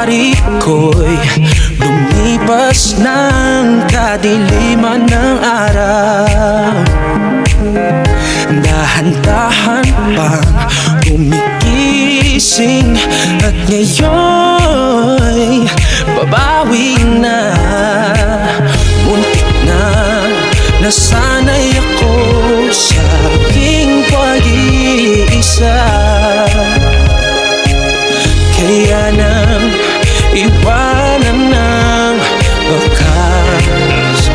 hari ko'y lumipas ng kadiliman ng araw. Dahan-dahan pang gumigising at ngayon'y babawi na. Muntik na nasanay ako sa aking pag-iisa, kaya nang iwanan ng bakas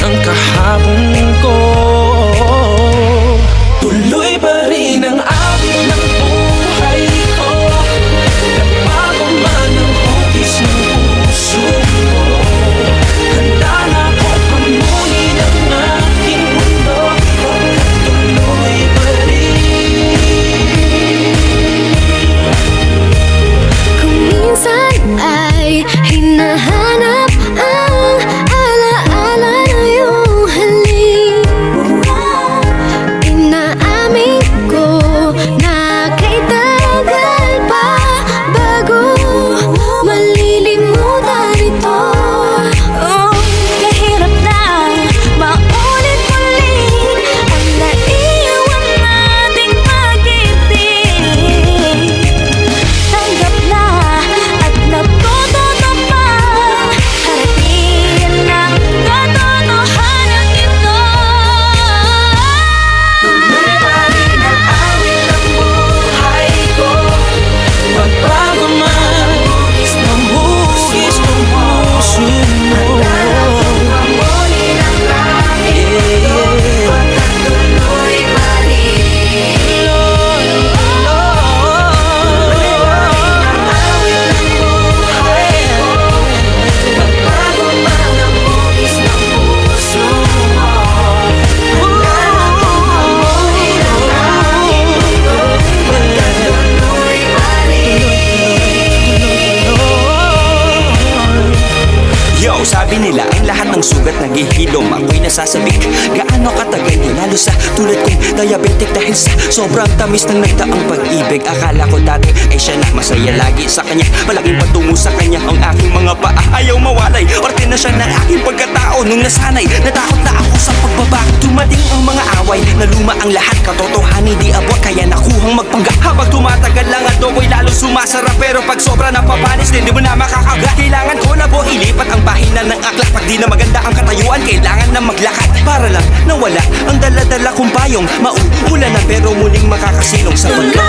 ng kahapon ko. Tuloy pa rin ang awit ng buhay ko, nabago man ang hugis ng puso mo. Handa na akong pamunin ang aking mundo, pagkat tuloy pa rin. Kung minsan ay hinahanap ang alaala na iyong halik, inaamin ko na kay tagal pa bago malilimutan ito. Kahirap na maulit ulit ang naiwan nating pag-ibig. Tanggap na at natututo pa, harapin ang katotohanan ito. Tuloy pa rin ang awit ng buhay ko, magbago man ang hugis ng puso mo. Yo, sabi nila ang lahat ng sugat naghihilom. Ako'y nasasabik, gaano katagal yun, lalo sa tulad kong diabetic dahil sa sobrang tamis ng nagdaang pag-ibig. Akala ko dati ay siya na masaya lagi sa kanya, malaking patungo sa kanya ang aking mga paa. Ayaw mawalay, parte na siya ng aking pagkatao. Nung nasanay, natakot na ako sa pagbabago. Dumating ang mga away, naluma ang lahat, katotohanan di abot, kaya nakuhang magpanggap. Habang tumatagal lang at ako'y lalong sumasarap, pero pag sobra napapanis, di mo na makakagat. Kailangan ko na po ilipat ang pahinan ng akla. Pag di na maganda ang katayuan, kailangan na maglakad para lang nawala ang dala-dala kong payong. Mauulan na pero muling makakasilong sa pagka.